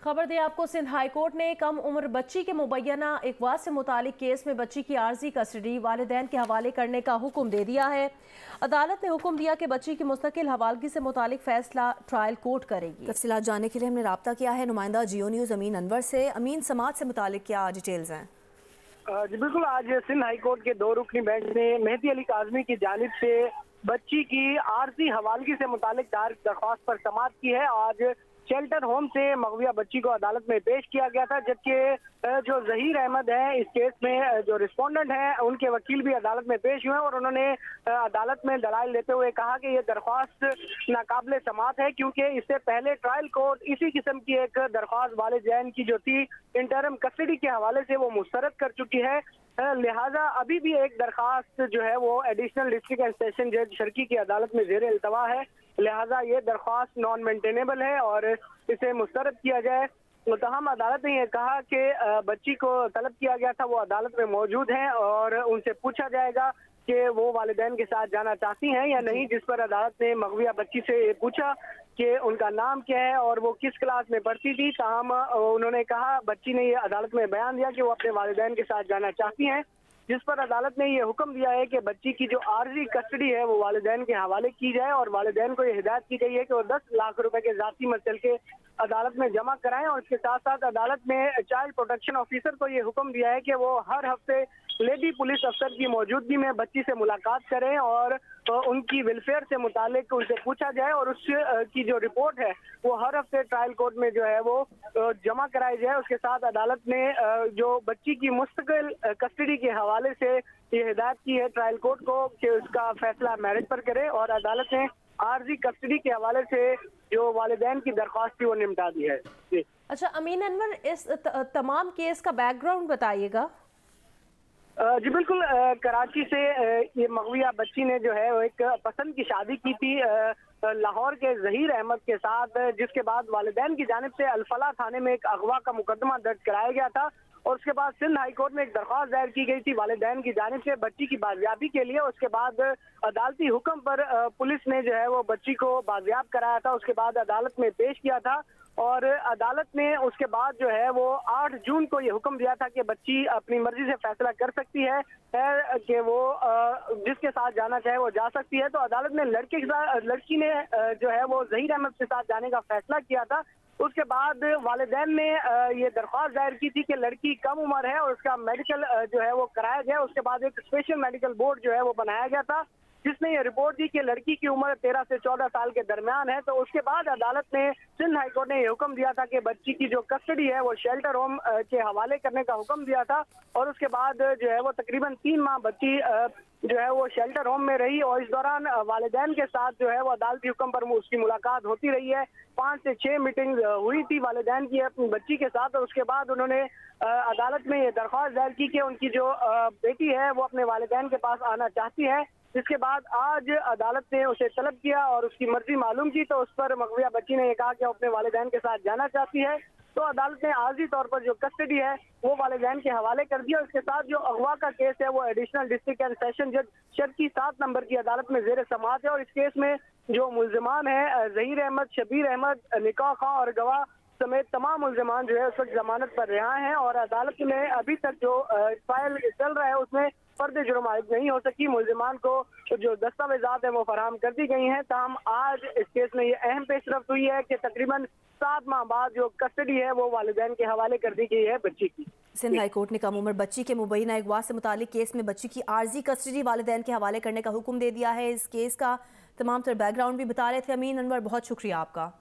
खबर दें आपको, सिंध हाई कोर्ट ने कम उम्र बच्ची के मुबैना अगवा से मुतालिक केस में बच्ची की आर्जी कस्टडी वालिदैन के हवाले करने का हुक्म दे दिया है। अदालत ने हुक्म दिया कि बच्ची की मुस्तकिल हवालगी से मुतालिक फैसला ट्रायल कोर्ट करेगी। तफसीलात जानने के लिए हमने राब्ता किया है नुमाइंदा जियो न्यूज़ अमीन अनवर से। अमीन, समाअत से मुतालिक क्या डिटेल्स हैं? जी बिल्कुल, आज सिंध हाई कोर्ट के 2 रुकनी बेंच ने मेहदी अली काज़मी की जानिब से बच्ची की आर्जी हवालगी से मुतालिक दायर दरख्वास्त पर समाअत की है। आज शेल्टर होम से मगविया बच्ची को अदालत में पेश किया गया था, जबकि जो ज़हीर अहमद है इस केस में जो रिस्पोंडेंट हैं उनके वकील भी अदालत में पेश हुए और उन्होंने अदालत में दलाइल देते हुए कहा कि ये दरख्वास्त नाकाबिले समाअत है, क्योंकि इससे पहले ट्रायल कोर्ट इसी किस्म की एक दरख्वास्त वालिदैन की जो थी इंटरम कस्टडी के हवाले से वो मुस्तरद कर चुकी है। लिहाजा अभी भी एक दरख्वास्त जो है वो एडिशनल डिस्ट्रिक्ट एंड सेशन जज शर्की की अदालत में ज़ेर इल्तवा है। लिहाजा ये दरख्वास्त नॉन मेंटेनेबल है और इसे मुस्तरद किया जाए। मुतहम अदालत ने यह कहा कि बच्ची को तलब किया गया था, वो अदालत में मौजूद हैं और उनसे पूछा जाएगा कि वो वालिदैन के साथ जाना चाहती हैं या नहीं, जिस पर अदालत ने मगविया बच्ची से पूछा कि उनका नाम क्या है और वो किस क्लास में पढ़ती थी। ताहम उन्होंने कहा, बच्ची ने ये अदालत में बयान दिया कि वो अपने वालिदैन के साथ जाना चाहती हैं, जिस पर अदालत ने ये हुक्म दिया है कि बच्ची की जो आर्जी कस्टडी है वो वालिदैन के हवाले की जाए और वालिदैन को ये हिदायत की गई है कि वो 10 लाख रुपए के ज़ाती मसल के अदालत में जमा कराएं। और इसके साथ साथ अदालत ने चाइल्ड प्रोटेक्शन ऑफिसर को ये हुक्म दिया है कि वो हर हफ्ते लेडी पुलिस अफसर की मौजूदगी में बच्ची से मुलाकात करें और उनकी वेलफेयर से मुतालिक उनसे पूछा जाए और उस की जो रिपोर्ट है वो हर हफ्ते ट्रायल कोर्ट में जो है वो जमा कराई जाए। उसके साथ अदालत ने जो बच्ची की मुस्तकिल कस्टडी के हवाले से ये हिदायत की है ट्रायल कोर्ट को कि उसका फैसला मैरिज पर करे और अदालत ने आर्जी कस्टडी के हवाले से जो वालिदैन की दरख्वास्त थी वो निपटा दी है। जी अच्छा अमीन अनवर, इस तमाम केस का बैकग्राउंड बताइएगा। जी बिल्कुल, कराची से ये मगविया बच्ची ने जो है वो एक पसंद की शादी की थी लाहौर के ज़हीर अहमद के साथ, जिसके बाद वालिदैन की जानिब से अल-फलाह थाने में एक अगवा का मुकदमा दर्ज कराया गया था और उसके बाद सिंध हाई कोर्ट में एक दरख्वास्त दायर की गई थी वालिदैन की जानिब से बच्ची की बाजियाबी के लिए। उसके बाद अदालती हुक्म पर पुलिस ने जो है वो बच्ची को बाजियाब कराया था, उसके बाद अदालत में पेश किया था और अदालत ने उसके बाद जो है वो 8 जून को ये हुक्म दिया था कि बच्ची अपनी मर्जी से फैसला कर सकती है कि वो जिसके साथ जाना चाहे वो जा सकती है। तो अदालत ने लड़की ने जो है वो ज़हीर अहमद के साथ जाने का फैसला किया था। उसके बाद वालिदैन ने ये दरख्वास्त दायर की थी कि लड़की कम उम्र है और उसका मेडिकल जो है वो कराया गया। उसके बाद एक स्पेशल मेडिकल बोर्ड जो है वो बनाया गया था जिसने ये रिपोर्ट दी कि लड़की की उम्र 13 से 14 साल के दरमियान है। तो उसके बाद अदालत ने सिंध हाई कोर्ट ने ये हुक्म दिया था कि बच्ची की जो कस्टडी है वो शेल्टर होम के हवाले करने का हुक्म दिया था और उसके बाद जो है वो तकरीबन 3 माह बच्ची जो है वो शेल्टर होम में रही और इस दौरान वालिदैन के साथ जो है वो अदालती हुक्म पर उसकी मुलाकात होती रही है। 5 से 6 मीटिंग हुई थी वालिदैन की अपनी बच्ची के साथ और उसके बाद उन्होंने अदालत में ये दरख्वास्त दायर की कि उनकी जो बेटी है वो अपने वालिदैन के पास आना चाहती है। जिसके बाद आज अदालत ने उसे तलब किया और उसकी मर्जी मालूम की, तो उस पर मगविया बच्ची ने ये कहा कि वो अपने वालिदैन के साथ जाना चाहती है। तो अदालत ने आर्जी तौर पर जो कस्टडी है वो वालिदैन के हवाले कर दिया। इसके साथ जो अगवा का केस है वो एडिशनल डिस्ट्रिक्ट एंड सेशन जज शर्की 7 नंबर की अदालत में ज़ेर समाअत है और इस केस में जो मुल्जिमान है ज़हीर अहमद, शबीर अहमद, निकाह खां और गवाह समेत तमाम मुल्जिमान जो है उस वक्त जमानत पर रिहा हैं और अदालत में अभी तक जो ट्रायल चल रहा है उसमें फर्द जुर्म आयद नहीं हो सकी। मुल्जिमान को जो दस्तावेजात है वो फराहम कर दी गई हैं। ताहम आज इस केस में ये अहम पेशरफ्त हुई है कि तकरीबन 7 माह बाद जो कस्टडी है वो वालिदैन के हवाले कर दी गई है बच्ची की। सिंध हाई कोर्ट ने कम उम्र बच्ची के मुबैना अगवा से मुतालिक केस में बच्ची की आर्जी कस्टडी वालिदैन के हवाले करने का हुक्म दे दिया है। इस केस का तमाम तर बैकग्राउंड भी बता रहे थे अमीन अनवर, बहुत शुक्रिया आपका।